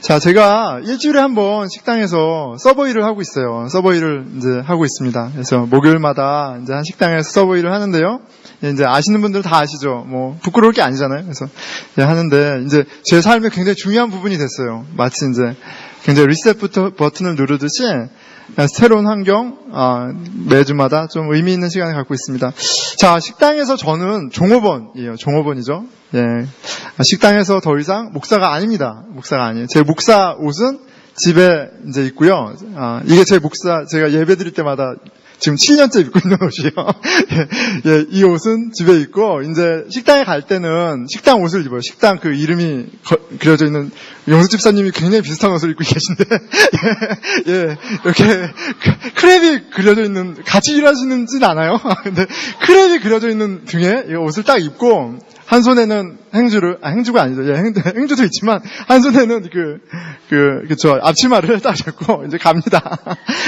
자, 제가 일주일에 한 번 식당에서 서버일을 하고 있어요. 서버일을 이제 하고 있습니다. 그래서 목요일마다 이제 한 식당에서 서버일을 하는데요. 이제 아시는 분들은 다 아시죠. 뭐 부끄러울 게 아니잖아요. 그래서 하는데 이제 제 삶에 굉장히 중요한 부분이 됐어요. 마치 이제 굉장히 리셋 버튼을 누르듯이 새로운 환경, 매주마다 좀 의미 있는 시간을 갖고 있습니다. 자, 식당에서 저는 종업원이에요. 종업원이죠. 예. 식당에서 더 이상 목사가 아닙니다. 목사가 아니에요. 제 목사 옷은 집에 이제 있고요. 이게 제 목사, 제가 예배 드릴 때마다 지금 7년째 입고 있는 옷이에요. 예, 이 옷은 집에 있고, 이제 식당에 갈 때는 식당 옷을 입어요. 식당 그 이름이 그려져 있는, 영수 집사님이 굉장히 비슷한 옷을 입고 계신데, 예, 이렇게 크랩이 그려져 있는, 같이 일하시는지는 않아요. 근데 크랩이 그려져 있는 등에 이 옷을 딱 입고, 한 손에는 행주가 아니죠. 예, 행주도 있지만, 한 손에는 그쵸, 앞치마를 딱 잡고, 이제 갑니다.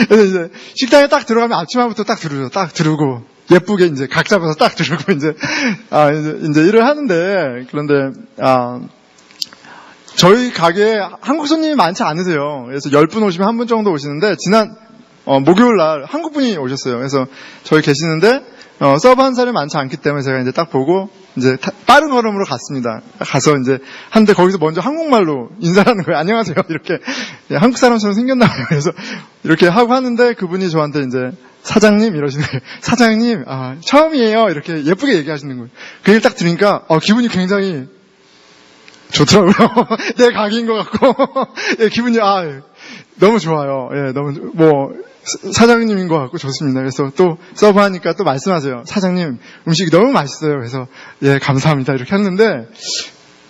그래서 이제, 식당에 딱 들어가면 앞치마부터 딱 두르죠. 딱 두르고, 예쁘게 이제 각 잡아서 딱 두르고, 이제 일을 하는데, 그런데, 저희 가게에 한국 손님이 많지 않으세요. 그래서 10분 오시면 한 분 정도 오시는데, 지난, 목요일 날 한국 분이 오셨어요. 그래서 저희 계시는데, 서브한 사람이 많지 않기 때문에 제가 이제 딱 보고, 이제 빠른 걸음으로 갔습니다. 가서 이제 한데 거기서 먼저 한국말로 인사하는 거예요. 안녕하세요. 이렇게 한국 사람처럼 생겼나 봐요. 그래서 이렇게 하고 하는데 그분이 저한테 이제 사장님 이러시는 거예요. 사장님, 처음이에요. 이렇게 예쁘게 얘기하시는 거예요. 그 얘기를 딱 들으니까 기분이 굉장히 좋더라고요. 내 가게인 것 같고 예, 기분이 너무 좋아요. 예, 너무 사장님인 것 같고 좋습니다. 그래서 또 서브하니까 또 말씀하세요. 사장님 음식이 너무 맛있어요. 그래서 예 감사합니다 이렇게 했는데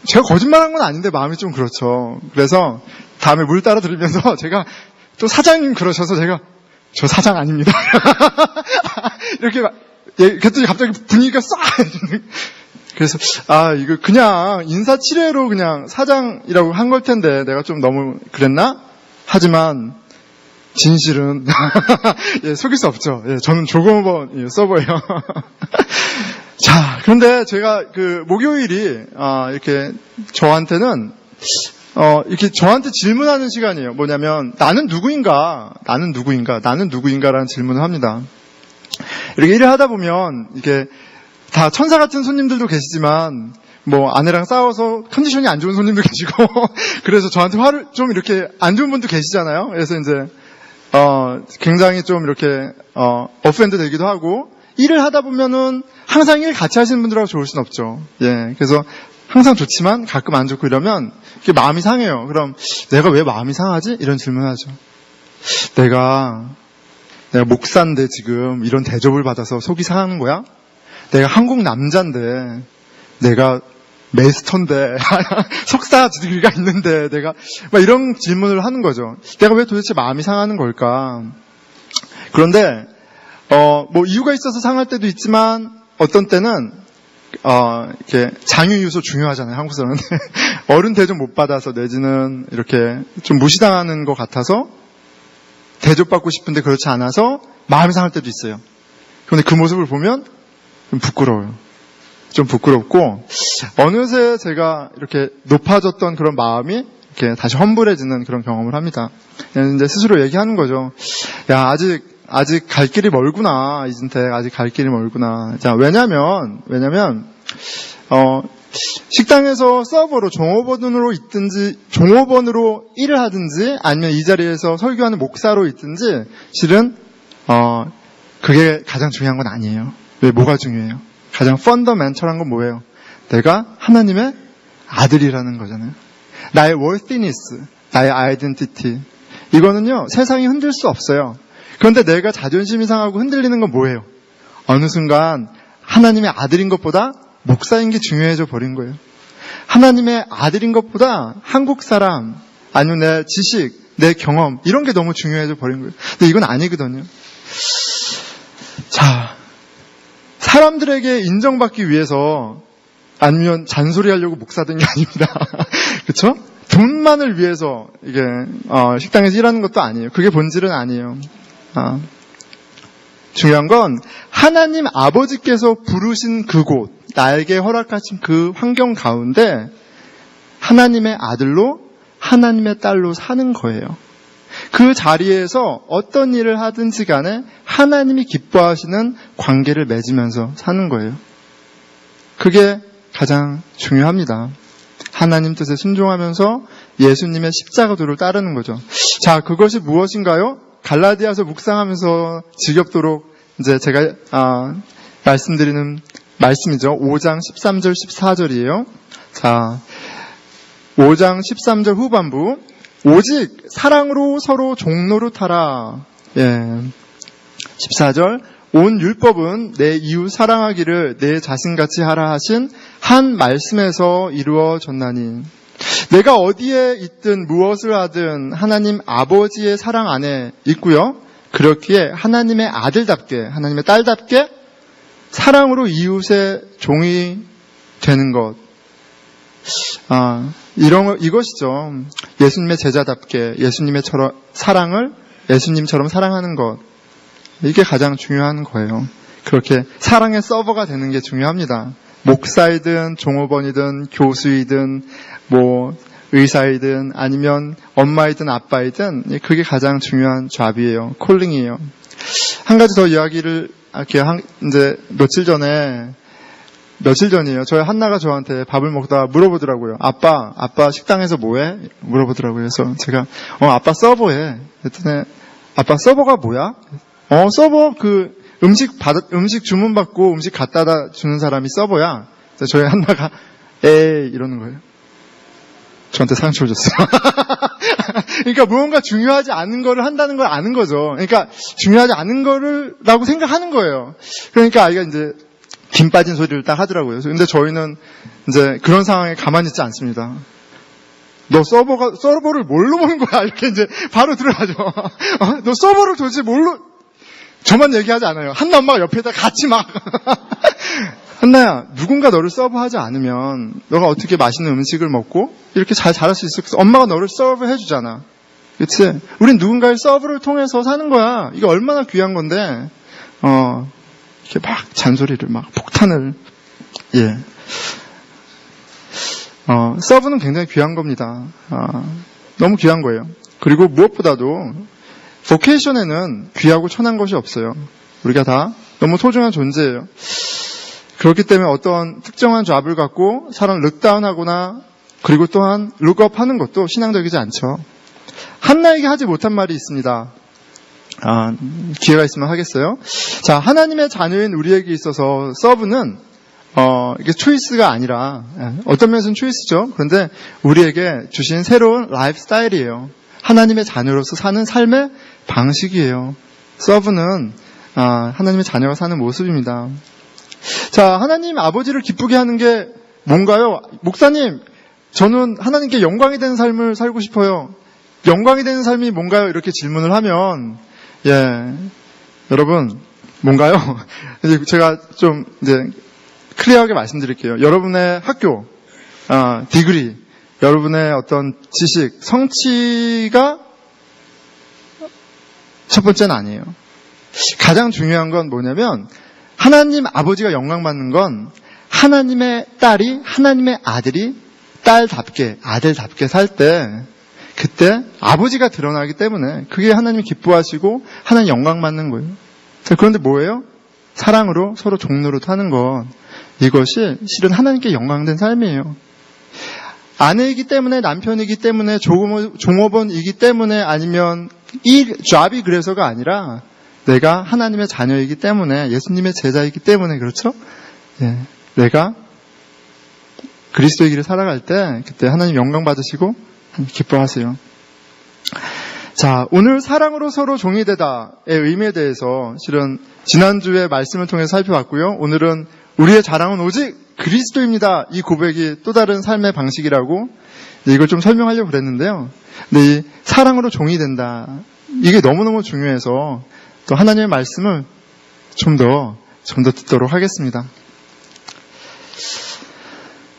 제가 거짓말한 건 아닌데 마음이 좀 그렇죠. 그래서 다음에 물 따라 드리면서 제가 또 사장님 그러셔서 제가 저 사장 아닙니다. 이렇게 그랬더니 갑자기 분위기가 싹 그래서 이거 그냥 인사치레로 그냥 사장이라고 한 걸 텐데 내가 좀 너무 그랬나? 하지만 진실은 예, 속일 수 없죠. 예, 저는 조공업원 서버예요. 자, 그런데 제가 목요일이 이렇게 저한테는 이렇게 저한테 질문하는 시간이에요. 뭐냐면 나는 누구인가라는 질문을 합니다. 이렇게 일을 하다 보면 이게 다 천사 같은 손님들도 계시지만 뭐 아내랑 싸워서 컨디션이 안 좋은 손님도 계시고 그래서 저한테 화를 좀 이렇게 안 좋은 분도 계시잖아요. 그래서 이제 굉장히 좀 이렇게 어프엔드 되기도 하고 일을 하다 보면은 항상 일 같이 하시는 분들하고 좋을 순 없죠. 예, 그래서 항상 좋지만 가끔 안 좋고 이러면 이게 마음이 상해요. 그럼 내가 왜 마음이 상하지? 이런 질문하죠. 내가 목사인데 지금 이런 대접을 받아서 속이 상하는 거야? 내가 한국 남자인데 내가 메스터인데 석사 디그리가 있는데 내가 막 이런 질문을 하는 거죠. 내가 왜 도대체 마음이 상하는 걸까? 그런데 뭐 이유가 있어서 상할 때도 있지만 어떤 때는 이렇게 장유 요소 중요하잖아요. 한국 사람은 어른 대접 못 받아서 내지는 이렇게 좀 무시당하는 것 같아서 대접받고 싶은데 그렇지 않아서 마음이 상할 때도 있어요. 그런데 그 모습을 보면 좀 부끄러워요. 좀 부끄럽고 어느새 제가 이렇게 높아졌던 그런 마음이 이렇게 다시 험불해지는 그런 경험을 합니다. 이제 스스로 얘기하는 거죠. 야, 아직 갈 길이 멀구나. 이진택 아직 갈 길이 멀구나. 자, 왜냐면 식당에서 서버로 종업원으로 있든지 종업원으로 일을 하든지 아니면 이 자리에서 설교하는 목사로 있든지 실은 그게 가장 중요한 건 아니에요. 왜 뭐가 중요해요? 가장 펀더멘털한 건 뭐예요? 내가 하나님의 아들이라는 거잖아요. 나의 worthiness, 나의 identity. 이거는요, 세상이 흔들 수 없어요. 그런데 내가 자존심이 상하고 흔들리는 건 뭐예요? 어느 순간 하나님의 아들인 것보다 목사인 게 중요해져 버린 거예요. 하나님의 아들인 것보다 한국 사람, 아니면 내 지식, 내 경험, 이런 게 너무 중요해져 버린 거예요. 근데 이건 아니거든요. 자, 사람들에게 인정받기 위해서 아니면 잔소리하려고 목사 된 게 아닙니다. 그렇죠? 돈만을 위해서 이게 식당에서 일하는 것도 아니에요. 그게 본질은 아니에요. 중요한 건 하나님 아버지께서 부르신 그곳, 나에게 허락하신 그 환경 가운데 하나님의 아들로 하나님의 딸로 사는 거예요. 그 자리에서 어떤 일을 하든지 간에 하나님이 기뻐하시는 관계를 맺으면서 사는 거예요. 그게 가장 중요합니다. 하나님 뜻에 순종하면서 예수님의 십자가도를 따르는 거죠. 자, 그것이 무엇인가요? 갈라디아서 묵상하면서 지겹도록 이제 제가 말씀드리는 말씀이죠. 5장 13절 14절이에요. 자, 5장 13절 후반부. 오직 사랑으로 서로 종노릇하라. 14절. 온 율법은 내 이웃 사랑하기를 내 자신같이 하라 하신 한 말씀에서 이루어졌나니. 내가 어디에 있든 무엇을 하든 하나님 아버지의 사랑 안에 있고요. 그렇기에 하나님의 아들답게, 하나님의 딸답게 사랑으로 이웃의 종이 되는 것. 이것이죠. 예수님의 제자답게 예수님의 사랑을 예수님처럼 사랑하는 것. 이게 가장 중요한 거예요. 그렇게 사랑의 서버가 되는 게 중요합니다. 목사이든 종업원이든 교수이든 의사이든 아니면 엄마이든 아빠이든 그게 가장 중요한 잡이에요. 콜링이에요. 한 가지 더 이야기를 이제 며칠 전이에요. 저희 한나가 저한테 밥을 먹다가 물어보더라고요. 아빠 식당에서 뭐해? 물어보더라고요. 그래서 제가 아빠 서버해. 그랬더니 아빠 서버가 뭐야? 서버 음식 주문받고 음식 갖다다 주는 사람이 서버야. 그래서 저희 한나가 에이 이러는 거예요. 저한테 상처를 줬어요. 그러니까 무언가 중요하지 않은 거를 한다는 걸 아는 거죠. 그러니까 중요하지 않은 거라고 생각하는 거예요. 그러니까 아이가 이제 김 빠진 소리를 딱 하더라고요. 근데 저희는 이제 그런 상황에 가만히 있지 않습니다. 너 서버를 뭘로 보는 거야? 이렇게 이제 바로 들어가죠. 너 서버를 도대체 뭘로? 저만 얘기하지 않아요. 한나 엄마가 옆에다 같이 막. 한나야, 누군가 너를 서브하지 않으면 너가 어떻게 맛있는 음식을 먹고 이렇게 잘 자랄 수 있을까? 엄마가 너를 서브해 주잖아. 그치? 우린 누군가의 서브를 통해서 사는 거야. 이게 얼마나 귀한 건데, 이렇게 막 잔소리를 막 폭탄을, 서브는 굉장히 귀한 겁니다. 너무 귀한 거예요. 그리고 무엇보다도 보케이션에는 귀하고 천한 것이 없어요. 우리가 다 너무 소중한 존재예요. 그렇기 때문에 어떤 특정한 잡을 갖고 사람을 룩다운하거나 그리고 또한 룩업하는 것도 신앙적이지 않죠. 한나에게 하지 못한 말이 있습니다. 기회가 있으면 하겠어요. 자, 하나님의 자녀인 우리에게 있어서 서브는 이게 초이스가 아니라 어떤 면에서는 초이스죠. 그런데 우리에게 주신 새로운 라이프 스타일이에요. 하나님의 자녀로서 사는 삶의 방식이에요. 서브는 하나님의 자녀가 사는 모습입니다. 자, 하나님 아버지를 기쁘게 하는 게 뭔가요? 목사님, 저는 하나님께 영광이 되는 삶을 살고 싶어요. 영광이 되는 삶이 뭔가요? 이렇게 질문을 하면 여러분 뭔가요? 제가 좀 이제 클리어하게 말씀드릴게요. 여러분의 학교, 디그리, 여러분의 어떤 지식, 성취가 첫 번째는 아니에요. 가장 중요한 건 뭐냐면 하나님 아버지가 영광받는 건 하나님의 딸이 하나님의 아들이 딸답게 아들답게 살 때 그때 아버지가 드러나기 때문에 그게 하나님이 기뻐하시고 하나님 영광받는 거예요. 그런데 뭐예요? 사랑으로 서로 종노릇 하는 것, 이것이 실은 하나님께 영광된 삶이에요. 아내이기 때문에, 남편이기 때문에, 종업원이기 때문에, 아니면 이 잡이 그래서가 아니라 내가 하나님의 자녀이기 때문에, 예수님의 제자이기 때문에, 그렇죠? 내가 그리스도의 길을 살아갈 때 그때 하나님 영광 받으시고 기뻐하세요. 자, 오늘 사랑으로 서로 종이 되다의 의미에 대해서 실은 지난주에 말씀을 통해서 살펴봤고요. 오늘은 우리의 자랑은 오직 그리스도입니다. 이 고백이 또 다른 삶의 방식이라고 이걸 좀 설명하려고 그랬는데요. 근데 이 사랑으로 종이 된다, 이게 너무너무 중요해서 또 하나님의 말씀을 좀 더 듣도록 하겠습니다.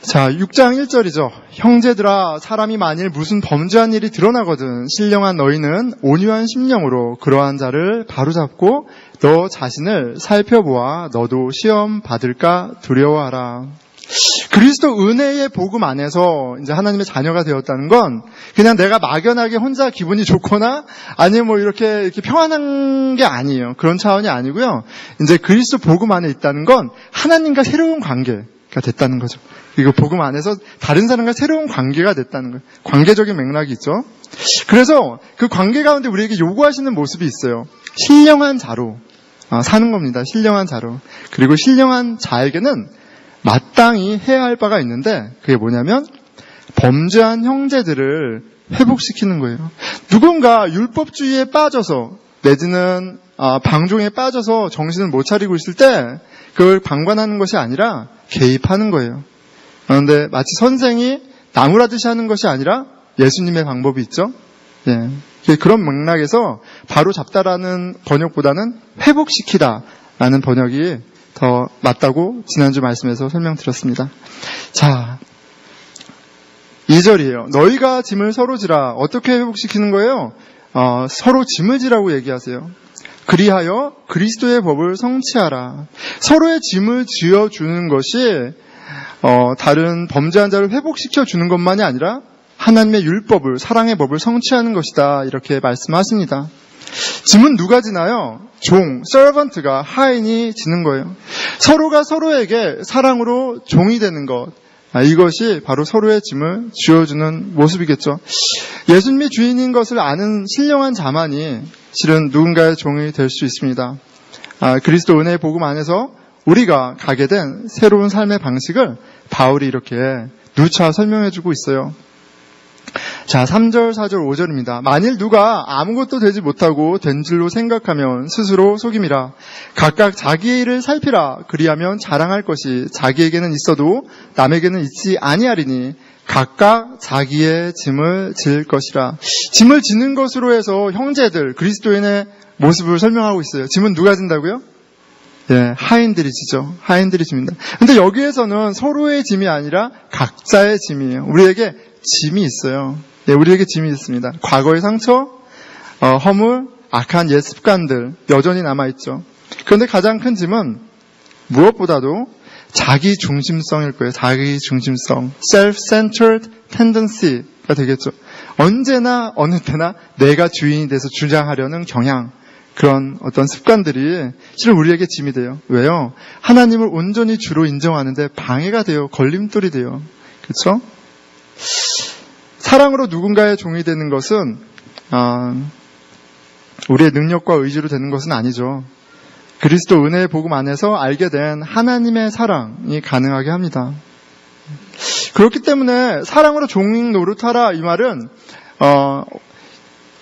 자, 6장 1절이죠. 형제들아, 사람이 만일 무슨 범죄한 일이 드러나거든 신령한 너희는 온유한 심령으로 그러한 자를 바로잡고 너 자신을 살펴보아 너도 시험 받을까 두려워하라. 그리스도 은혜의 복음 안에서 이제 하나님의 자녀가 되었다는 건 그냥 내가 막연하게 혼자 기분이 좋거나 아니면 뭐 이렇게 평안한 게 아니에요. 그런 차원이 아니고요. 이제 그리스도 복음 안에 있다는 건 하나님과 새로운 관계가 됐다는 거죠. 그리고 복음 안에서 다른 사람과 새로운 관계가 됐다는 거예요. 관계적인 맥락이 있죠. 그래서 그 관계 가운데 우리에게 요구하시는 모습이 있어요. 신령한 자로 사는 겁니다. 신령한 자로. 그리고 신령한 자에게는 마땅히 해야 할 바가 있는데 그게 뭐냐면 범죄한 형제들을 회복시키는 거예요. 누군가 율법주의에 빠져서 내지는 방종에 빠져서 정신을 못 차리고 있을 때 그걸 방관하는 것이 아니라 개입하는 거예요. 그런데 마치 선생이 나무라듯이 하는 것이 아니라 예수님의 방법이 있죠. 예. 그런 맥락에서 바로 잡다라는 번역보다는 회복시키다라는 번역이 더 맞다고 지난주 말씀에서 설명드렸습니다. 자, 2절이에요. 너희가 짐을 서로 지라. 어떻게 회복시키는 거예요? 서로 짐을 지라고 얘기하세요. 그리하여 그리스도의 법을 성취하라. 서로의 짐을 지어주는 것이 다른 범죄한 자를 회복시켜주는 것만이 아니라 하나님의 율법을, 사랑의 법을 성취하는 것이다. 이렇게 말씀하십니다. 짐은 누가 지나요? 종, servant가, 하인이 지는 거예요. 서로가 서로에게 사랑으로 종이 되는 것. 이것이 바로 서로의 짐을 쥐어주는 모습이겠죠. 예수님이 주인인 것을 아는 신령한 자만이 실은 누군가의 종이 될 수 있습니다. 그리스도 은혜의 복음 안에서 우리가 가게 된 새로운 삶의 방식을 바울이 이렇게 누차 설명해주고 있어요. 자, 3절, 4절, 5절입니다. 만일 누가 아무것도 되지 못하고 된 줄로 생각하면 스스로 속임이라. 각각 자기의 일을 살피라. 그리하면 자랑할 것이 자기에게는 있어도 남에게는 있지 아니하리니 각각 자기의 짐을 질 것이라. 짐을 지는 것으로 해서 형제들, 그리스도인의 모습을 설명하고 있어요. 짐은 누가 진다고요? 예, 하인들이 지죠. 하인들이 집니다. 근데 여기에서는 서로의 짐이 아니라 각자의 짐이에요. 우리에게 짐이 있어요. 예, 우리에게 짐이 있습니다. 과거의 상처, 허물, 악한 옛 습관들 여전히 남아있죠. 그런데 가장 큰 짐은 무엇보다도 자기 중심성일 거예요. 자기 중심성, self-centered tendency가 되겠죠. 언제나 어느 때나 내가 주인이 돼서 주장하려는 경향, 그런 어떤 습관들이 실은 우리에게 짐이 돼요. 왜요? 하나님을 온전히 주로 인정하는데 방해가 돼요. 걸림돌이 돼요. 그렇죠? 사랑으로 누군가의 종이 되는 것은 우리의 능력과 의지로 되는 것은 아니죠. 그리스도 은혜의 복음 안에서 알게 된 하나님의 사랑이 가능하게 합니다. 그렇기 때문에 사랑으로 종 노릇하라 이 말은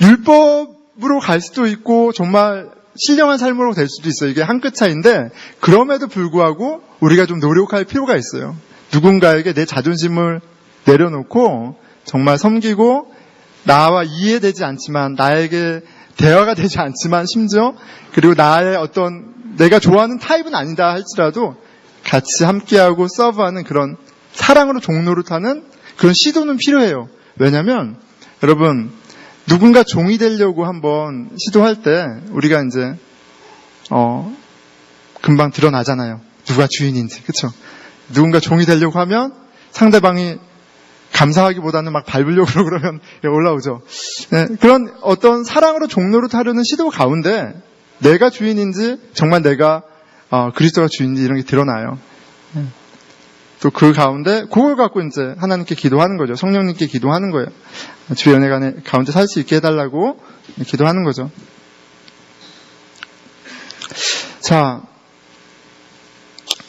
율법으로 갈 수도 있고 정말 신령한 삶으로 될 수도 있어요. 이게 한 끗 차이인데 그럼에도 불구하고 우리가 좀 노력할 필요가 있어요. 누군가에게 내 자존심을 내려놓고 정말 섬기고 나와 이해되지 않지만 나에게 대화가 되지 않지만 심지어 그리고 나의 어떤 내가 좋아하는 타입은 아니다 할지라도 같이 함께하고 서브하는 그런 사랑으로 종노릇하는 그런 시도는 필요해요. 왜냐하면 여러분 누군가 종이 되려고 한번 시도할 때 우리가 이제 금방 드러나잖아요. 누가 주인인지. 그렇죠? 누군가 종이 되려고 하면 상대방이 감사하기보다는 막 밟으려고 그러면 올라오죠. 네, 그런 어떤 사랑으로 종로를 하려는 시도 가운데 내가 주인인지 정말 내가 그리스도가 주인인지 이런 게 드러나요. 네. 또 그 가운데 그걸 갖고 이제 하나님께 기도하는 거죠. 성령님께 기도하는 거예요. 주의 은혜 가운데 살 수 있게 해달라고 기도하는 거죠. 자,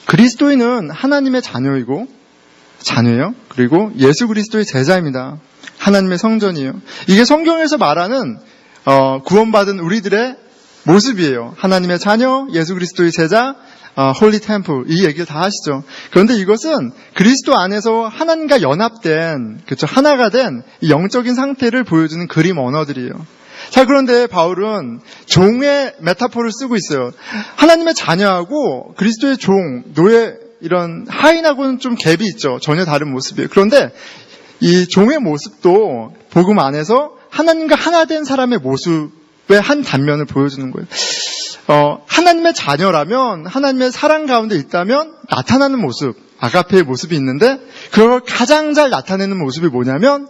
그리스도인은 하나님의 자녀예요. 그리고 예수 그리스도의 제자입니다. 하나님의 성전이에요. 이게 성경에서 말하는 구원받은 우리들의 모습이에요. 하나님의 자녀, 예수 그리스도의 제자, 홀리 템플 이 얘기를 다 하시죠. 그런데 이것은 그리스도 안에서 하나님과 연합된, 그렇죠, 하나가 된 이 영적인 상태를 보여주는 그림 언어들이에요. 자, 그런데 바울은 종의 메타포를 쓰고 있어요. 하나님의 자녀하고 그리스도의 종, 노예 이런 하인하고는 좀 갭이 있죠. 전혀 다른 모습이에요. 그런데 이 종의 모습도 복음 안에서 하나님과 하나 된 사람의 모습의 한 단면을 보여주는 거예요. 하나님의 자녀라면 하나님의 사랑 가운데 있다면 나타나는 모습, 아가페의 모습이 있는데 그걸 가장 잘 나타내는 모습이 뭐냐면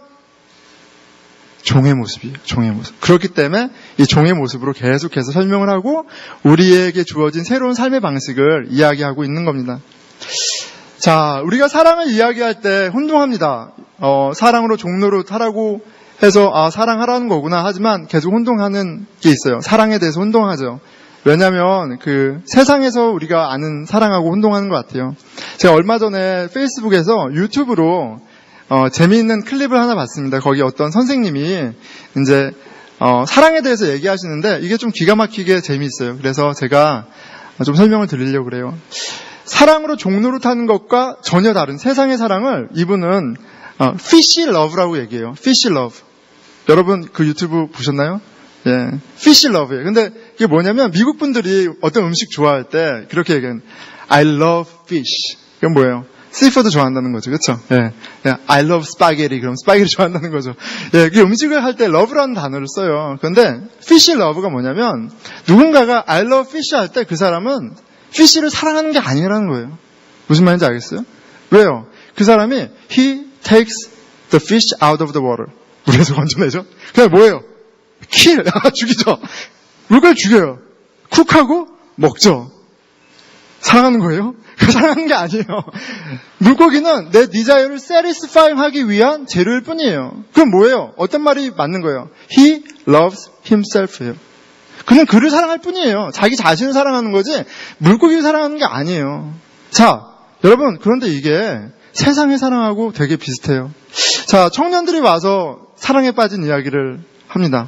종의 모습이에요. 종의 모습. 그렇기 때문에 이 종의 모습으로 계속해서 설명을 하고 우리에게 주어진 새로운 삶의 방식을 이야기하고 있는 겁니다. 자, 우리가 사랑을 이야기할 때 혼동합니다. 사랑으로 종로로 타라고 해서 사랑하라는 거구나 하지만 계속 혼동하는 게 있어요. 사랑에 대해서 혼동하죠. 왜냐하면 그 세상에서 우리가 아는 사랑하고 혼동하는 것 같아요. 제가 얼마 전에 페이스북에서 유튜브로 재미있는 클립을 하나 봤습니다. 거기 어떤 선생님이 이제 사랑에 대해서 얘기하시는데 이게 좀 기가 막히게 재미있어요. 그래서 제가 좀 설명을 드리려고 그래요. 사랑으로 종로로 타는 것과 전혀 다른 세상의 사랑을 이분은 fish love라고 얘기해요. fish love. 여러분 그 유튜브 보셨나요? 예, fish love예요. 근데 이게 뭐냐면 미국 분들이 어떤 음식 좋아할 때 그렇게 얘기해요. I love fish. 이건 뭐예요? 씨푸드 좋아한다는 거죠. 그렇죠? 예. I love spaghetti. 그럼 스파게티 좋아한다는 거죠. 예, 그 음식을 할 때 love라는 단어를 써요. 그런데 fish love가 뭐냐면 누군가가 I love fish 할 때 그 사람은 fish를 사랑하는 게 아니라는 거예요. 무슨 말인지 알겠어요? 왜요? 그 사람이 he takes the fish out of the water. 물에서 건져내죠. 그냥 뭐예요? kill. 죽이죠. 물고기 죽여요. 쿡하고 먹죠. 사랑하는 거예요? 사랑하는 게 아니에요. 물고기는 내 디자이어를 satisfy 하기 위한 재료일 뿐이에요. 그럼 뭐예요? 어떤 말이 맞는 거예요? He loves himself예요. 그는 그를 사랑할 뿐이에요. 자기 자신을 사랑하는 거지 물고기를 사랑하는 게 아니에요. 자, 여러분 그런데 이게 세상의 사랑하고 되게 비슷해요. 자, 청년들이 와서 사랑에 빠진 이야기를 합니다.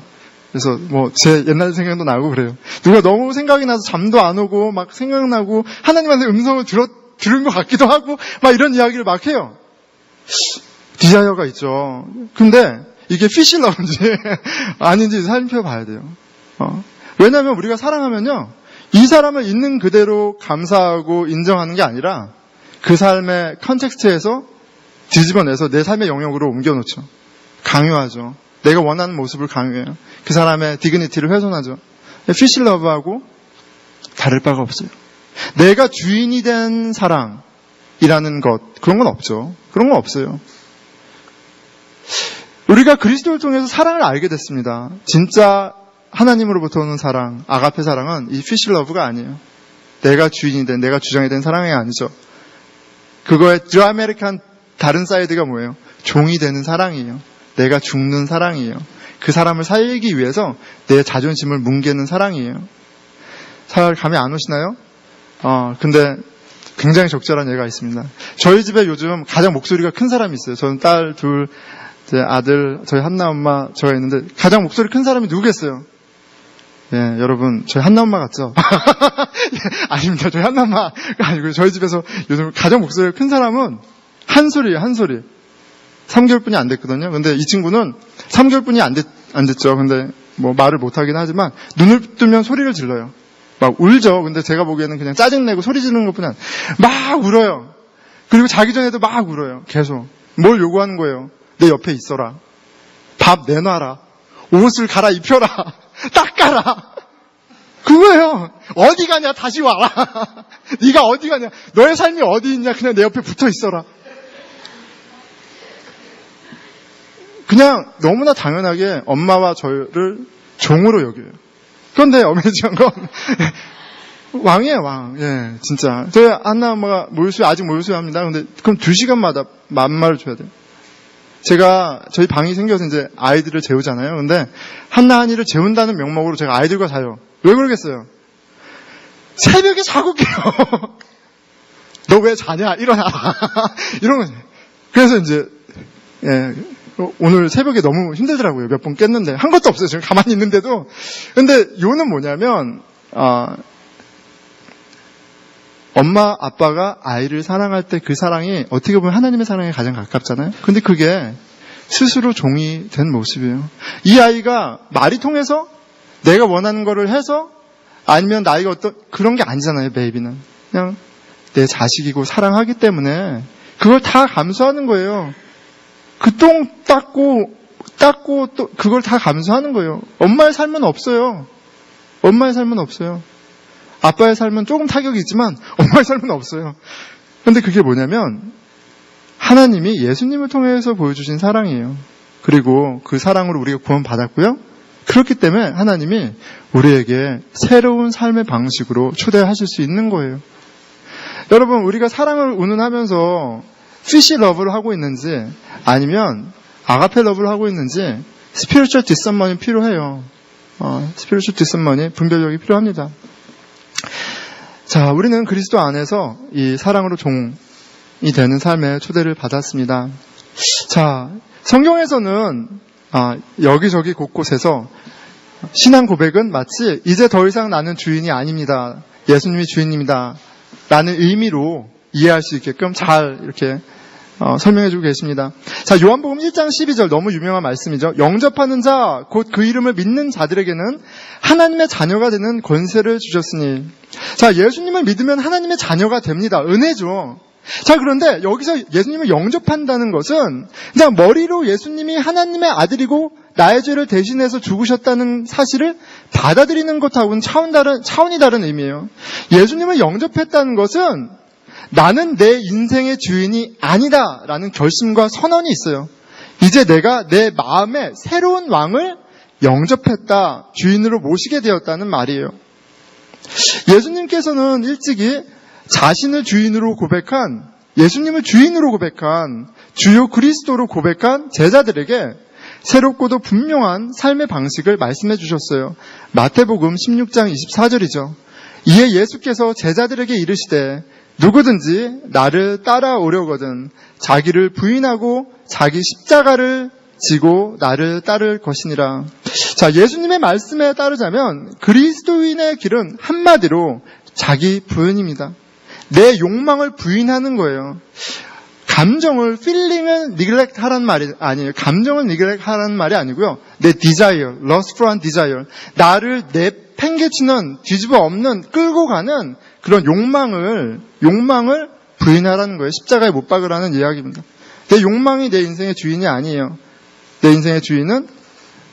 그래서 제 옛날 생각도 나고 그래요. 누가 너무 생각이 나서 잠도 안 오고 막 생각나고 하나님한테 음성을 들은 것 같기도 하고 막 이런 이야기를 막 해요. 디자이어가 있죠. 근데 이게 피실러인지 아닌지 살펴봐야 돼요. 왜냐하면 우리가 사랑하면요, 이 사람을 있는 그대로 감사하고 인정하는 게 아니라 그 삶의 컨텍스트에서 뒤집어내서 내 삶의 영역으로 옮겨놓죠. 강요하죠. 내가 원하는 모습을 강요해요. 그 사람의 디그니티를 훼손하죠. 피실러브하고 다를 바가 없어요. 내가 주인이 된 사랑이라는 것, 그런 건 없죠. 그런 건 없어요. 우리가 그리스도를 통해서 사랑을 알게 됐습니다. 진짜 하나님으로부터 오는 사랑, 아가페 사랑은 이 피실러브가 아니에요. 내가 주인이 된, 내가 주장이 된 사랑이 아니죠. 그거의 드라마틱한 다른 사이드가 뭐예요? 종이 되는 사랑이에요. 내가 죽는 사랑이에요. 그 사람을 살기 위해서 내 자존심을 뭉개는 사랑이에요. 잘 감이 안 오시나요? 근데 굉장히 적절한 예가 있습니다. 저희 집에 요즘 가장 목소리가 큰 사람이 있어요. 저는 딸 둘, 제 아들, 저희 한나 엄마, 저가 있는데 가장 목소리 큰 사람이 누구겠어요? 예, 여러분, 저희 한나 엄마 같죠? 예, 아닙니다. 저희 한나 엄마가 아니고요. 저희 집에서 요즘 가장 목소리가 큰 사람은 한 소리예요, 한 소리. 3개월뿐이 안 됐거든요. 근데 이 친구는 3개월뿐이 안 됐죠. 근데 말을 못 하긴 하지만 눈을 뜨면 소리를 질러요. 막 울죠. 근데 제가 보기에는 그냥 짜증내고 소리 지르는 것뿐이 아니라 막 울어요. 그리고 자기 전에도 막 울어요. 계속. 뭘 요구하는 거예요? 내 옆에 있어라. 밥 내놔라. 옷을 갈아입혀라. 닦아라. 그거예요. 어디 가냐? 다시 와라. 네가 어디 가냐? 너의 삶이 어디 있냐? 그냥 내 옆에 붙어 있어라. 그냥 너무나 당연하게 엄마와 저를 종으로 여겨요. 그런데 어메이징한 건 왕이에요, 왕. 예, 진짜. 저희 한나 엄마가 아직 모유수유합니다. 근데 그럼 2시간마다 맘마를 줘야 돼요. 제가 저희 방이 생겨서 이제 아이들을 재우잖아요. 근데 한나 한이를 재운다는 명목으로 제가 아이들과 자요. 왜 그러겠어요? 새벽에 자고 깨요. 너 왜 자냐? 일어나. 이런 거죠. 그래서 이제 오늘 새벽에 너무 힘들더라고요. 몇 번 깼는데 한 것도 없어요. 지금 가만히 있는데도. 근데 요는 뭐냐면 엄마 아빠가 아이를 사랑할 때 그 사랑이 어떻게 보면 하나님의 사랑에 가장 가깝잖아요. 근데 그게 스스로 종이 된 모습이에요. 이 아이가 말이 통해서 내가 원하는 거를 해서 아니면 나이가 그런 게 아니잖아요. 베이비는 그냥 내 자식이고 사랑하기 때문에 그걸 다 감수하는 거예요. 그 똥 닦고 또 그걸 다 감수하는 거예요. 엄마의 삶은 없어요. 엄마의 삶은 없어요. 아빠의 삶은 조금 타격이 있지만 엄마의 삶은 없어요. 그런데 그게 뭐냐면 하나님이 예수님을 통해서 보여주신 사랑이에요. 그리고 그 사랑으로 우리가 구원받았고요. 그렇기 때문에 하나님이 우리에게 새로운 삶의 방식으로 초대하실 수 있는 거예요. 여러분, 우리가 사랑을 운운하면서 피시 러브를 하고 있는지 아니면 아가페 러브를 하고 있는지 스피리추얼 디선먼이 필요해요. 스피리추얼 디선먼이 분별력이 필요합니다. 자, 우리는 그리스도 안에서 이 사랑으로 종이 되는 삶의 초대를 받았습니다. 자, 성경에서는 여기저기 곳곳에서 신앙 고백은 마치 이제 더 이상 나는 주인이 아닙니다. 예수님이 주인입니다. 라는 의미로 이해할 수 있게끔 잘 이렇게 설명해주고 계십니다. 자, 요한복음 1장 12절 너무 유명한 말씀이죠. 영접하는 자, 곧 그 이름을 믿는 자들에게는 하나님의 자녀가 되는 권세를 주셨으니. 자, 예수님을 믿으면 하나님의 자녀가 됩니다. 은혜죠. 자, 그런데 여기서 예수님을 영접한다는 것은 그냥 머리로 예수님이 하나님의 아들이고 나의 죄를 대신해서 죽으셨다는 사실을 받아들이는 것하고는 차원이 다른 의미예요. 예수님을 영접했다는 것은 나는 내 인생의 주인이 아니다 라는 결심과 선언이 있어요. 이제 내가 내 마음에 새로운 왕을 영접했다, 주인으로 모시게 되었다는 말이에요. 예수님께서는 일찍이 자신을 주인으로 고백한, 예수님을 주인으로 고백한, 주요 그리스도로 고백한 제자들에게 새롭고도 분명한 삶의 방식을 말씀해 주셨어요. 마태복음 16장 24절이죠. 이에 예수께서 제자들에게 이르시되 누구든지 나를 따라오려거든 자기를 부인하고 자기 십자가를 지고 나를 따를 것이니라. 자, 예수님의 말씀에 따르자면 그리스도인의 길은 한마디로 자기 부인입니다. 내 욕망을 부인하는 거예요. 감정을, feeling을 neglect 하라는 말이 아니에요. 감정을 neglect 하라는 말이 아니고요. 내 desire, lustful desire. 나를 내팽개치는, 뒤집어 엎는, 끌고 가는 그런 욕망을 부인하라는 거예요. 십자가에 못 박으라는 이야기입니다. 내 욕망이 내 인생의 주인이 아니에요. 내 인생의 주인은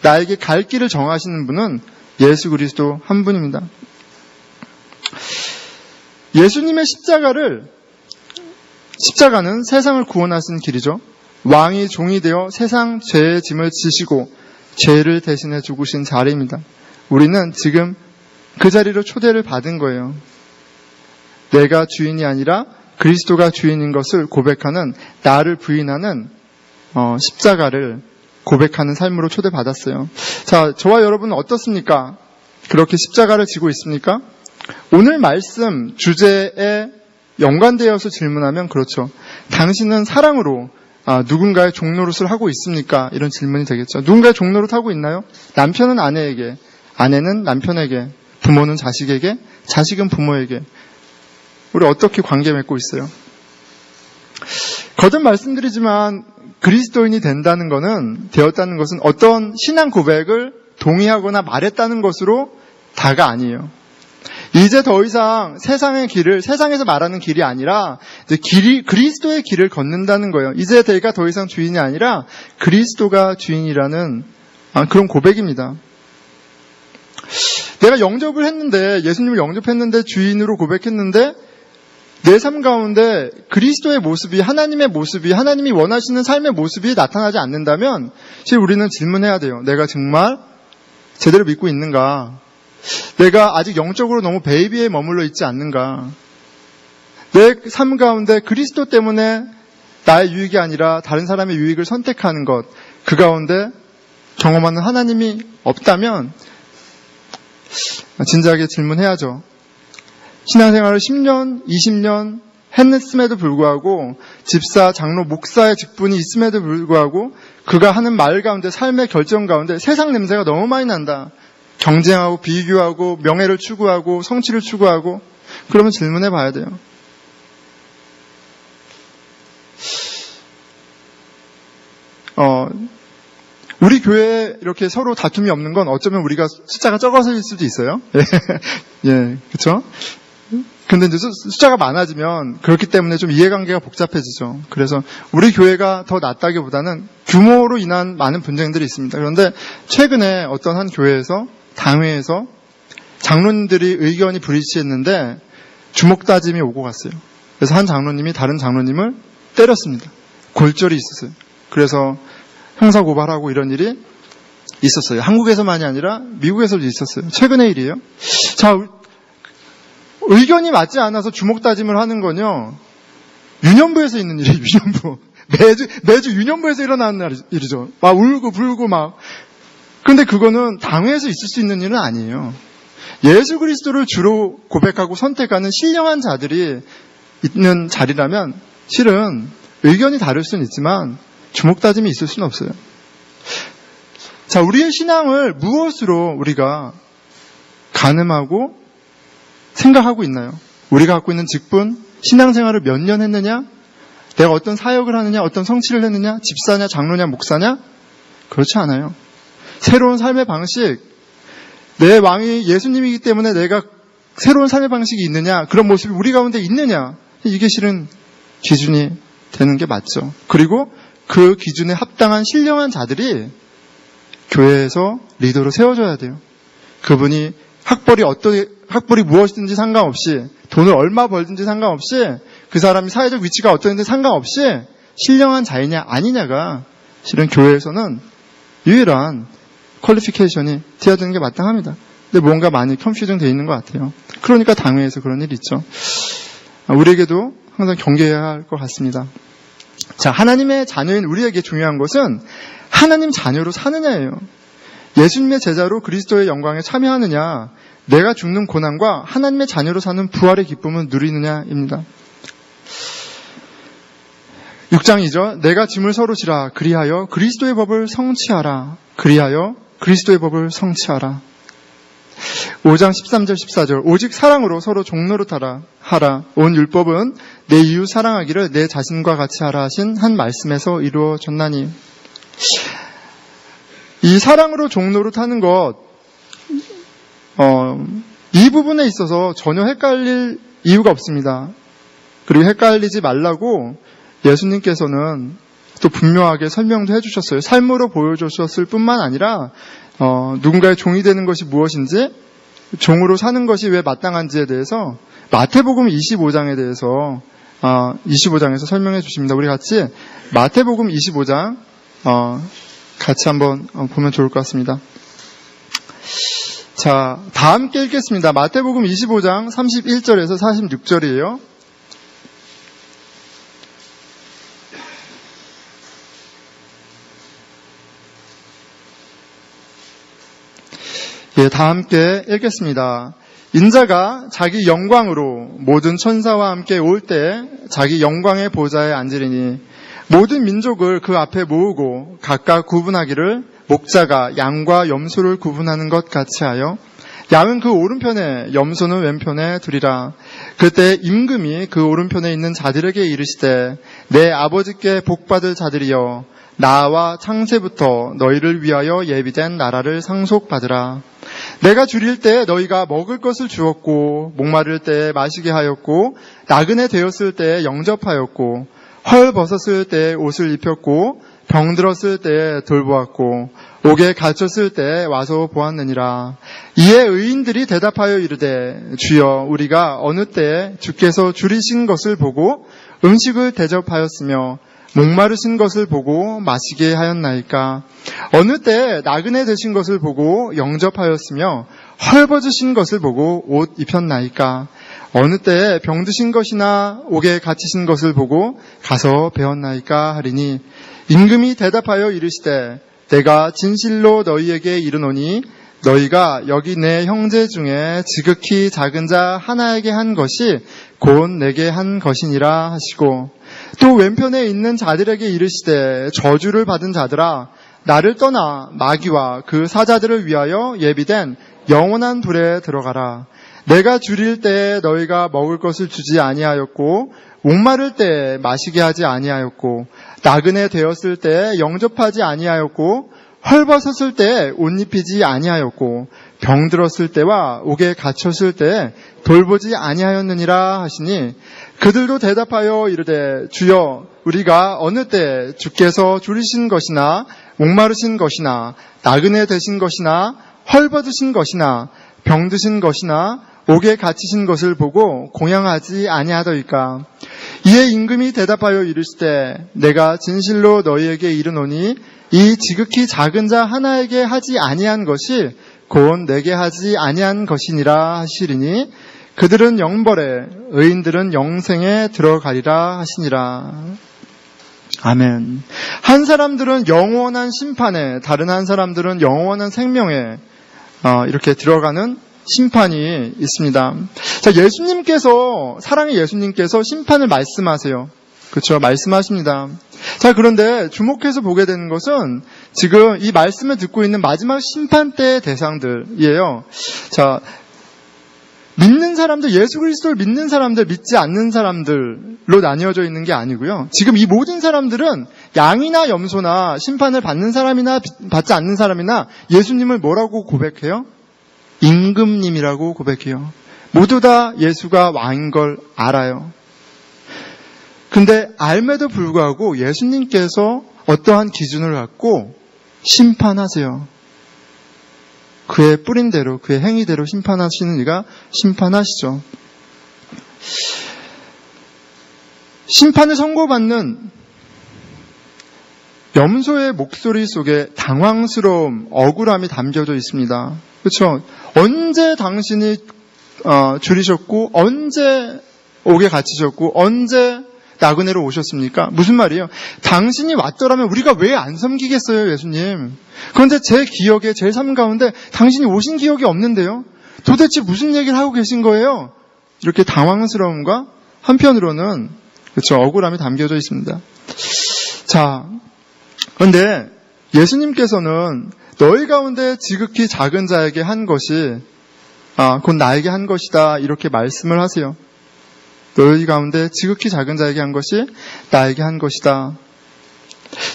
나에게 갈 길을 정하시는 분은 예수 그리스도 한 분입니다. 예수님의 십자가는 세상을 구원하신 길이죠. 왕이 종이 되어 세상 죄의 짐을 지시고 죄를 대신해 죽으신 자리입니다. 우리는 지금 그 자리로 초대를 받은 거예요. 내가 주인이 아니라 그리스도가 주인인 것을 고백하는, 나를 부인하는 십자가를 고백하는 삶으로 초대받았어요. 자, 저와 여러분은 어떻습니까? 그렇게 십자가를 지고 있습니까? 오늘 말씀 주제에 연관되어서 질문하면 그렇죠. 당신은 사랑으로 누군가의 종노릇을 하고 있습니까? 이런 질문이 되겠죠. 누군가의 종노릇 하고 있나요? 남편은 아내에게, 아내는 남편에게, 부모는 자식에게, 자식은 부모에게. 우리 어떻게 관계 맺고 있어요? 거듭 말씀드리지만 그리스도인이 되었다는 것은 어떤 신앙 고백을 동의하거나 말했다는 것으로 다가 아니에요. 이제 더 이상 세상의 길을, 세상에서 말하는 길이 아니라 이제 그리스도의 길을 걷는다는 거예요. 이제 내가 더 이상 주인이 아니라 그리스도가 주인이라는 그런 고백입니다. 내가 영접을 했는데, 예수님을 영접했는데, 주인으로 고백했는데 내 삶 가운데 그리스도의 모습이, 하나님의 모습이, 하나님이 원하시는 삶의 모습이 나타나지 않는다면 사실 우리는 질문해야 돼요. 내가 정말 제대로 믿고 있는가? 내가 아직 영적으로 너무 베이비에 머물러 있지 않는가? 내 삶 가운데 그리스도 때문에 나의 유익이 아니라 다른 사람의 유익을 선택하는 것, 그 가운데 경험하는 하나님이 없다면 진지하게 질문해야죠. 신앙생활을 10년, 20년 했음에도 불구하고, 집사, 장로, 목사의 직분이 있음에도 불구하고 그가 하는 말 가운데, 삶의 결정 가운데 세상 냄새가 너무 많이 난다. 경쟁하고 비교하고 명예를 추구하고 성취를 추구하고, 그러면 질문해 봐야 돼요. 우리 교회에 이렇게 서로 다툼이 없는 건 어쩌면 우리가 숫자가 적어서일 수도 있어요. 예, 그렇죠? 근데 이제 숫자가 많아지면 그렇기 때문에 좀 이해관계가 복잡해지죠. 그래서 우리 교회가 더 낫다기보다는 규모로 인한 많은 분쟁들이 있습니다. 그런데 최근에 어떤 한 교회에서, 당회에서 장로님들이 의견이 불일치했는데 주먹다짐이 오고 갔어요. 그래서 한 장로님이 다른 장로님을 때렸습니다. 골절이 있었어요. 그래서 형사고발하고 이런 일이 있었어요. 한국에서만이 아니라 미국에서도 있었어요. 최근의 일이에요. 자, 의견이 맞지 않아서 주먹다짐을 하는 건요, 유년부에서 있는 일이에요. 유년부. 매주 유년부에서 일어나는 일이죠. 막 울고 불고 막. 근데 그거는 당회에서 있을 수 있는 일은 아니에요. 예수 그리스도를 주로 고백하고 선택하는 신령한 자들이 있는 자리라면 실은 의견이 다를 수는 있지만 주먹다짐이 있을 수는 없어요. 자, 우리의 신앙을 무엇으로 우리가 가늠하고 생각하고 있나요? 우리가 갖고 있는 직분, 신앙생활을 몇 년 했느냐? 내가 어떤 사역을 하느냐? 어떤 성취를 했느냐? 집사냐? 장로냐? 목사냐? 그렇지 않아요. 새로운 삶의 방식, 내 왕이 예수님이기 때문에 내가 새로운 삶의 방식이 있느냐? 그런 모습이 우리 가운데 있느냐? 이게 실은 기준이 되는 게 맞죠. 그리고 그 기준에 합당한 신령한 자들이 교회에서 리더로 세워져야 돼요. 그분이 학벌이 무엇이든지 상관없이, 돈을 얼마 벌든지 상관없이, 그 사람이 사회적 위치가 어떤지 상관없이 신령한 자이냐 아니냐가 실은 교회에서는 유일한 퀄리피케이션이 되어야 되는 게 마땅합니다. 근데 뭔가 많이 컨퓨전 되어 있는 것 같아요. 그러니까 당회에서 그런 일이 있죠. 우리에게도 항상 경계해야 할 것 같습니다. 자, 하나님의 자녀인 우리에게 중요한 것은 하나님 자녀로 사느냐예요. 예수님의 제자로 그리스도의 영광에 참여하느냐, 내가 죽는 고난과 하나님의 자녀로 사는 부활의 기쁨을 누리느냐입니다. 6장 2절, 내가 짐을 서로 지라 그리하여 그리스도의 법을 성취하라. 그리하여 그리스도의 법을 성취하라. 5장 13절 14절, 오직 사랑으로 서로 종노릇하라 하라. 온 율법은 내 이웃 사랑하기를 내 자신과 같이 하라 하신 한 말씀에서 이루어졌나니. 이 사랑으로 종노릇하는 것, 이 부분에 있어서 전혀 헷갈릴 이유가 없습니다. 그리고 헷갈리지 말라고 예수님께서는 또 분명하게 설명도 해주셨어요. 삶으로 보여주셨을 뿐만 아니라 누군가의 종이 되는 것이 무엇인지, 종으로 사는 것이 왜 마땅한지에 대해서 마태복음 25장에 대해서 25장에서 설명해 주십니다. 우리 같이 마태복음 25장 같이 한번 보면 좋을 것 같습니다. 자, 다 함께 읽겠습니다. 마태복음 25장 31절에서 46절이에요. 예, 다 함께 읽겠습니다. 인자가 자기 영광으로 모든 천사와 함께 올 때 자기 영광의 보좌에 앉으리니 모든 민족을 그 앞에 모으고 각각 구분하기를 목자가 양과 염소를 구분하는 것 같이 하여 양은 그 오른편에 염소는 왼편에 두리라. 그때 임금이 그 오른편에 있는 자들에게 이르시되 내 아버지께 복받을 자들이여 나와 창세부터 너희를 위하여 예비된 나라를 상속받으라. 내가 줄일 때 너희가 먹을 것을 주었고 목마를 때 마시게 하였고 나그네 되었을 때 영접하였고 헐 벗었을 때 옷을 입혔고 병들었을 때 돌보았고 옥에 갇혔을 때 와서 보았느니라. 이에 의인들이 대답하여 이르되 주여 우리가 어느 때 주께서 줄이신 것을 보고 음식을 대접하였으며 목마르신 것을 보고 마시게 하였나이까? 어느 때 나그네 되신 것을 보고 영접하였으며 헐벗으신 것을 보고 옷 입혔나이까? 어느 때 병드신 것이나 옥에 갇히신 것을 보고 가서 배웠나이까 하리니 임금이 대답하여 이르시되 내가 진실로 너희에게 이르노니 너희가 여기 내 형제 중에 지극히 작은 자 하나에게 한 것이 곧 내게 한 것이니라 하시고 또 왼편에 있는 자들에게 이르시되 저주를 받은 자들아 나를 떠나 마귀와 그 사자들을 위하여 예비된 영원한 불에 들어가라. 내가 줄일 때 너희가 먹을 것을 주지 아니하였고 목마를 때 마시게 하지 아니하였고 나그네 되었을 때 영접하지 아니하였고 헐벗었을 때 옷 입히지 아니하였고 병들었을 때와 옥에 갇혔을 때 돌보지 아니하였느니라 하시니 그들도 대답하여 이르되 주여 우리가 어느 때 주께서 줄이신 것이나 목마르신 것이나 나그네 되신 것이나 헐벗으신 것이나 병드신 것이나 옥에 갇히신 것을 보고 공양하지 아니하더이까. 이에 임금이 대답하여 이르시되 내가 진실로 너희에게 이르노니 이 지극히 작은 자 하나에게 하지 아니한 것이 곧 내게 하지 아니한 것이니라 하시리니 그들은 영벌에 의인들은 영생에 들어가리라 하시니라. 아멘. 한 사람들은 영원한 심판에, 다른 한 사람들은 영원한 생명에 이렇게 들어가는 심판이 있습니다. 자, 예수님께서, 사랑의 예수님께서 심판을 말씀하세요. 그렇죠? 말씀하십니다. 자, 그런데 주목해서 보게 되는 것은 지금 이 말씀을 듣고 있는 마지막 심판 때의 대상들이에요. 자, 믿는 사람들, 예수 그리스도를 믿는 사람들, 믿지 않는 사람들로 나뉘어져 있는 게 아니고요. 지금 이 모든 사람들은 양이나 염소나 심판을 받는 사람이나 받지 않는 사람이나 예수님을 뭐라고 고백해요? 임금님이라고 고백해요. 모두 다 예수가 왕인 걸 알아요. 근데 알매도 불구하고 예수님께서 어떠한 기준을 갖고 심판하세요. 그의 뿌린 대로, 그의 행위대로 심판하시는 이가 심판하시죠. 심판을 선고받는 염소의 목소리 속에 당황스러움, 억울함이 담겨져 있습니다. 그렇죠? 언제 당신이 줄이셨고, 언제 옥에 갇히셨고, 언제 나그네로 오셨습니까? 무슨 말이에요? 당신이 왔더라면 우리가 왜 안 섬기겠어요, 예수님? 그런데 제 기억에, 제 삶 가운데 당신이 오신 기억이 없는데요? 도대체 무슨 얘기를 하고 계신 거예요? 이렇게 당황스러움과 한편으로는, 그렇죠, 억울함이 담겨져 있습니다. 자, 그런데 예수님께서는 너희 가운데 지극히 작은 자에게 한 것이, 곧 나에게 한 것이다, 이렇게 말씀을 하세요. 너희 가운데 지극히 작은 자에게 한 것이 나에게 한 것이다.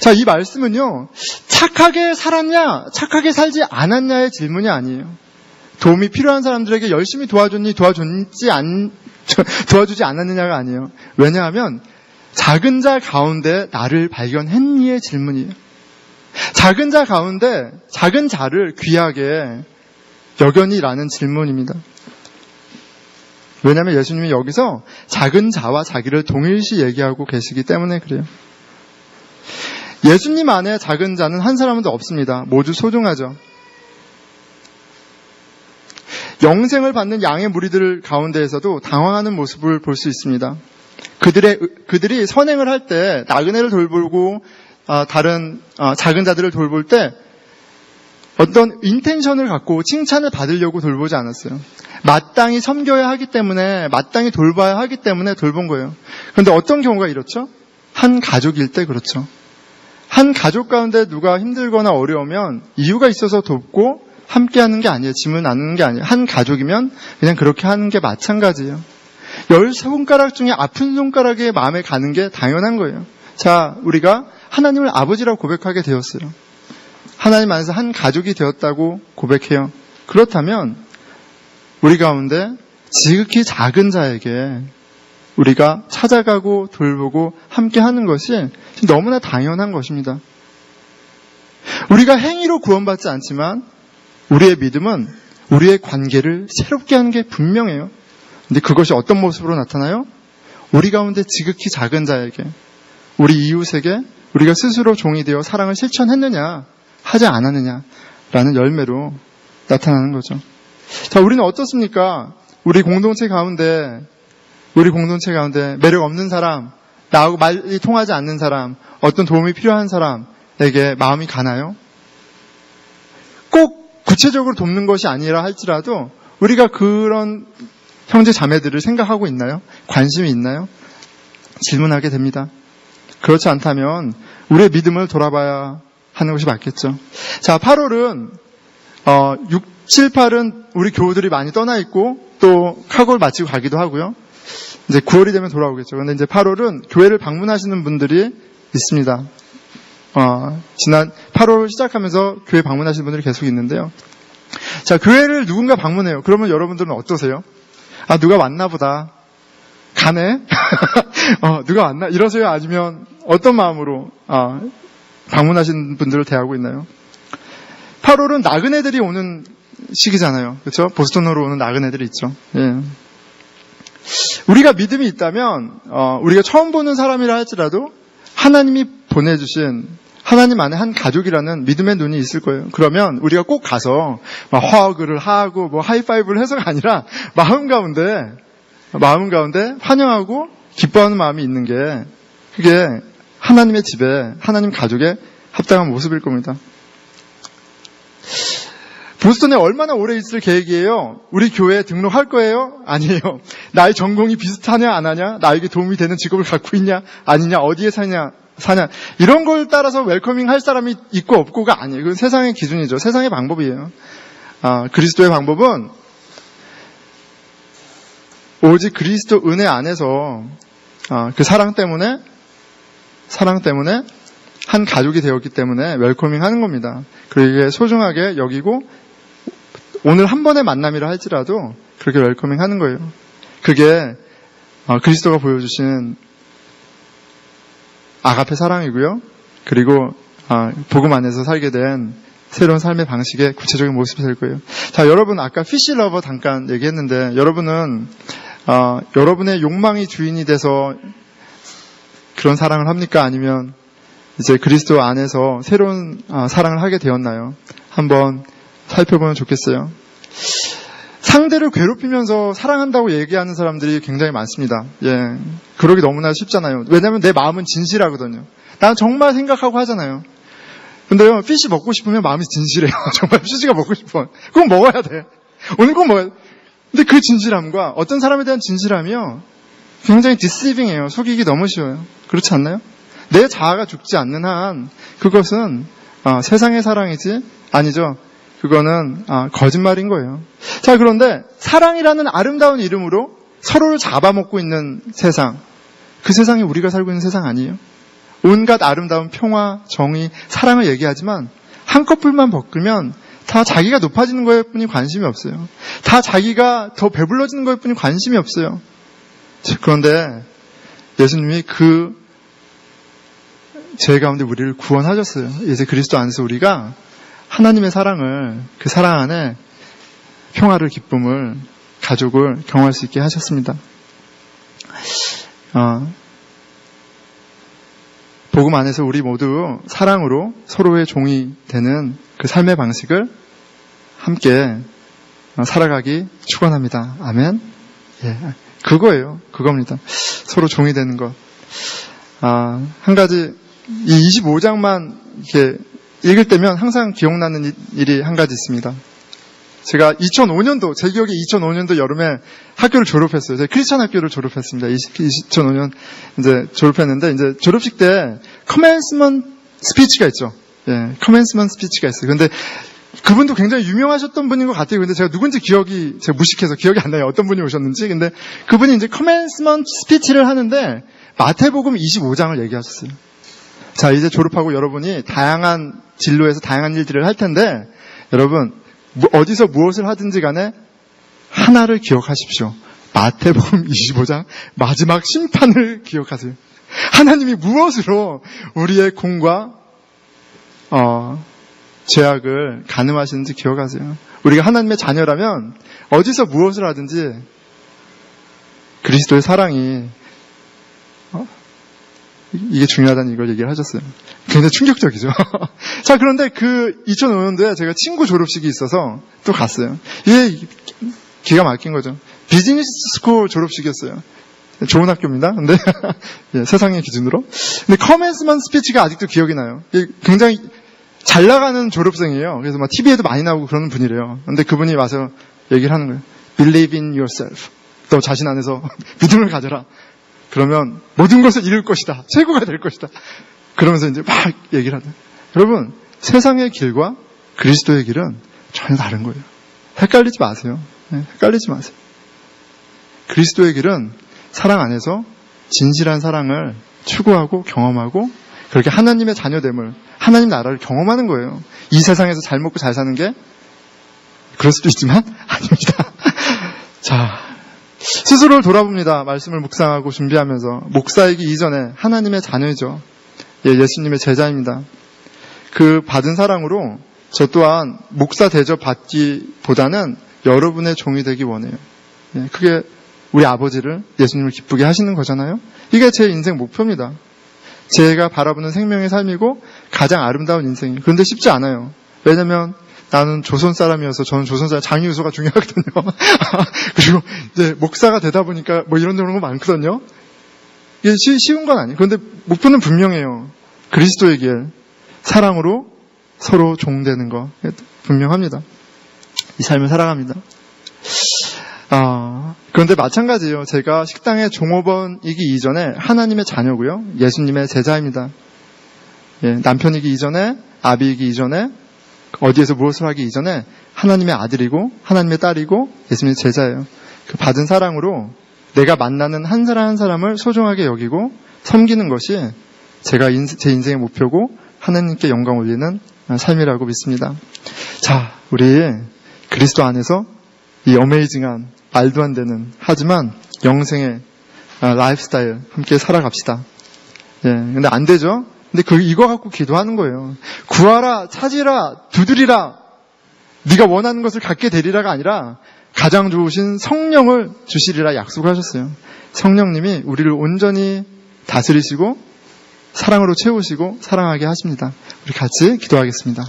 자, 이 말씀은요, 착하게 살았냐, 착하게 살지 않았냐의 질문이 아니에요. 도움이 필요한 사람들에게 열심히 도와주지 않았느냐가 아니에요. 왜냐하면 작은 자 가운데 나를 발견했니의 질문이에요. 작은 자 가운데 작은 자를 귀하게 여겨니라는 질문입니다. 왜냐하면 예수님이 여기서 작은 자와 자기를 동일시 얘기하고 계시기 때문에 그래요. 예수님 안에 작은 자는 한 사람도 없습니다. 모두 소중하죠. 영생을 받는 양의 무리들 가운데에서도 당황하는 모습을 볼 수 있습니다. 그들이 선행을 할 때, 나그네를 돌보고 다른 작은 자들을 돌볼 때 어떤 인텐션을 갖고 칭찬을 받으려고 돌보지 않았어요. 마땅히 섬겨야 하기 때문에, 마땅히 돌봐야 하기 때문에 돌본 거예요. 그런데 어떤 경우가 이렇죠? 한 가족일 때 그렇죠. 한 가족 가운데 누가 힘들거나 어려우면 이유가 있어서 돕고 함께하는 게 아니에요. 짐을 나누는 게 아니에요. 한 가족이면 그냥 그렇게 하는 게 마찬가지예요. 10손가락 중에 아픈 손가락에 마음에 가는 게 당연한 거예요. 자, 우리가 하나님을 아버지라고 고백하게 되었어요. 하나님 안에서 한 가족이 되었다고 고백해요. 그렇다면 우리 가운데 지극히 작은 자에게 우리가 찾아가고 돌보고 함께하는 것이 너무나 당연한 것입니다. 우리가 행위로 구원받지 않지만 우리의 믿음은 우리의 관계를 새롭게 하는 게 분명해요. 근데 그것이 어떤 모습으로 나타나요? 우리 가운데 지극히 작은 자에게, 우리 이웃에게 우리가 스스로 종이 되어 사랑을 실천했느냐, 하지 않았느냐라는 열매로 나타나는 거죠. 자, 우리는 어떻습니까? 우리 공동체 가운데 매력 없는 사람, 나하고 말이 통하지 않는 사람, 어떤 도움이 필요한 사람에게 마음이 가나요? 꼭 구체적으로 돕는 것이 아니라 할지라도 우리가 그런 형제 자매들을 생각하고 있나요? 관심이 있나요? 질문하게 됩니다. 그렇지 않다면 우리의 믿음을 돌아봐야 하는 것이 맞겠죠. 자, 8월은 6, 7, 8은 우리 교우들이 많이 떠나 있고 또 카고를 마치고 가기도 하고요. 이제 9월이 되면 돌아오겠죠. 그런데 이제 8월은 교회를 방문하시는 분들이 있습니다. 지난 8월 시작하면서 교회 방문하시는 분들이 계속 있는데요. 자, 교회를 누군가 방문해요. 그러면 여러분들은 어떠세요? 아, 누가 왔나 보다. 가네? 누가 왔나? 이러세요? 아니면 어떤 마음으로 방문하시는 분들을 대하고 있나요? 8월은 나그네들이 오는 시기잖아요. 그렇죠? 보스턴으로 오는 나그네들이 있죠. 예. 우리가 믿음이 있다면 우리가 처음 보는 사람이라 할지라도 하나님이 보내주신 하나님 안에 한 가족이라는 믿음의 눈이 있을 거예요. 그러면 우리가 꼭 가서 막 허그를 하고 뭐 하이파이브를 해서가 아니라 마음 가운데 환영하고 기뻐하는 마음이 있는 게 그게 하나님의 집에 하나님 가족의 합당한 모습일 겁니다. 보스턴에 얼마나 오래 있을 계획이에요? 우리 교회에 등록할 거예요? 아니에요. 나의 전공이 비슷하냐 안 하냐? 나에게 도움이 되는 직업을 갖고 있냐 아니냐? 어디에 사냐 이런 걸 따라서 웰커밍 할 사람이 있고 없고가 아니에요. 그건 세상의 기준이죠. 세상의 방법이에요. 그리스도의 방법은 오직 그리스도 은혜 안에서 그 사랑 때문에 한 가족이 되었기 때문에 웰커밍 하는 겁니다. 그리고 소중하게 여기고 오늘 한 번의 만남이라 할지라도 그렇게 웰커밍 하는 거예요. 그게 그리스도가 보여주신 아가페 사랑이고요. 그리고 복음 안에서 살게 된 새로운 삶의 방식의 구체적인 모습이 될 거예요. 자, 여러분 아까 피시 러버 잠깐 얘기했는데 여러분은 여러분의 욕망이 주인이 돼서 그런 사랑을 합니까? 아니면 이제 그리스도 안에서 새로운 사랑을 하게 되었나요? 한번 살펴보면 좋겠어요. 상대를 괴롭히면서 사랑한다고 얘기하는 사람들이 굉장히 많습니다. 예, 그러기 너무나 쉽잖아요. 왜냐하면 내 마음은 진실하거든요. 난 정말 생각하고 하잖아요. 근데요, 피쉬 먹고 싶으면 마음이 진실해요. 정말 피쉬가 먹고 싶어. 꼭 먹어야 돼. 오늘 꼭 먹어야 돼. 근데 그 진실함과 어떤 사람에 대한 진실함이요, 굉장히 deceiving해요. 속이기 너무 쉬워요. 그렇지 않나요? 내 자아가 죽지 않는 한 그것은 세상의 사랑이지 아니죠. 그거는 거짓말인 거예요. 자, 그런데 사랑이라는 아름다운 이름으로 서로를 잡아먹고 있는 세상, 그 세상이 우리가 살고 있는 세상 아니에요? 온갖 아름다운 평화, 정의, 사랑을 얘기하지만 한 커플만 벗으면 다 자기가 높아지는 거에 뿐이 관심이 없어요. 다 자기가 더 배불러지는 거에 뿐이 관심이 없어요. 그런데 예수님이 그 죄 가운데 우리를 구원하셨어요. 이제 그리스도 안에서 우리가 하나님의 사랑을, 그 사랑 안에 평화를, 기쁨을, 가족을 경험할 수 있게 하셨습니다. 복음 안에서 우리 모두 사랑으로 서로의 종이 되는 그 삶의 방식을 함께 살아가기 축원합니다. 아멘. 예, 그거예요. 그겁니다. 서로 종이 되는 것. 한 가지, 이 25장만 이렇게 읽을 때면 항상 기억나는 일이 한 가지 있습니다. 제가 2005년도, 제 기억에 2005년도 여름에 학교를 졸업했어요. 제가 크리스천 학교를 졸업했습니다. 2005년 이제 졸업했는데, 이제 졸업식 때 커맨스먼트 스피치가 있죠. 예, 커맨스먼트 스피치가 있어요. 근데 그분도 굉장히 유명하셨던 분인 것 같아요. 근데 제가 누군지 제가 무식해서 기억이 안 나요. 어떤 분이 오셨는지. 근데 그분이 이제 커맨스먼트 스피치를 하는데 마태복음 25장을 얘기하셨어요. 자, 이제 졸업하고 여러분이 다양한 진로에서 다양한 일들을 할 텐데, 여러분, 어디서 무엇을 하든지 간에 하나를 기억하십시오. 마태복음 25장 마지막 심판을 기억하세요. 하나님이 무엇으로 우리의 공과 죄악을 가늠하시는지 기억하세요. 우리가 하나님의 자녀라면 어디서 무엇을 하든지 그리스도의 사랑이 이게 중요하다는 이걸 얘기를 하셨어요. 굉장히 충격적이죠. 자, 그런데 그 2005년도에 제가 친구 졸업식이 있어서 또 갔어요. 이게 기가 막힌 거죠. 비즈니스 스쿨 졸업식이었어요. 좋은 학교입니다. 근데 예, 세상의 기준으로. 근데 커맨스먼트 스피치가 아직도 기억이 나요. 굉장히 잘 나가는 졸업생이에요. 그래서 막 TV에도 많이 나오고 그러는 분이래요. 근데 그분이 와서 얘기를 하는 거예요. Believe in yourself. 너 자신 안에서 믿음을 가져라. 그러면 모든 것을 이룰 것이다. 최고가 될 것이다. 그러면서 이제 막 얘기를 하다. 여러분, 세상의 길과 그리스도의 길은 전혀 다른 거예요. 헷갈리지 마세요. 네, 헷갈리지 마세요. 그리스도의 길은 사랑 안에서 진실한 사랑을 추구하고 경험하고 그렇게 하나님의 자녀됨을, 하나님 나라를 경험하는 거예요. 이 세상에서 잘 먹고 잘 사는 게 그럴 수도 있지만 아닙니다. 자, 스스로를 돌아봅니다. 말씀을 묵상하고 준비하면서. 목사이기 이전에 하나님의 자녀이죠. 예, 예수님의 제자입니다. 그 받은 사랑으로 저 또한 목사 대접 받기보다는 여러분의 종이 되기 원해요. 그게 우리 아버지를, 예수님을 기쁘게 하시는 거잖아요. 이게 제 인생 목표입니다. 제가 바라보는 생명의 삶이고 가장 아름다운 인생이에요. 그런데 쉽지 않아요. 왜냐면 나는 조선 사람이어서, 저는 조선 사람 장유소가 중요하거든요. 그리고 이제 목사가 되다 보니까 뭐 이런 거 많거든요. 이게 쉬운 건 아니에요. 그런데 목표는 분명해요. 그리스도의 길, 사랑으로 서로 종되는 거 분명합니다. 이 삶을 살아갑니다. 그런데 마찬가지예요. 제가 식당의 종업원이기 이전에 하나님의 자녀고요. 예수님의 제자입니다. 남편이기 이전에, 아비이기 이전에, 어디에서 무엇을 하기 이전에 하나님의 아들이고 하나님의 딸이고 예수님의 제자예요. 그 받은 사랑으로 내가 만나는 한 사람 한 사람을 소중하게 여기고 섬기는 것이 제가 제 인생의 목표고 하나님께 영광 올리는 삶이라고 믿습니다. 자, 우리 그리스도 안에서 이 어메이징한, 말도 안 되는, 하지만 영생의 라이프 스타일 함께 살아갑시다. 근데 안 되죠? 근데 이거 갖고 기도하는 거예요. 구하라, 찾으라, 두드리라. 네가 원하는 것을 갖게 되리라가 아니라 가장 좋으신 성령을 주시리라 약속하셨어요. 성령님이 우리를 온전히 다스리시고 사랑으로 채우시고 사랑하게 하십니다. 우리 같이 기도하겠습니다.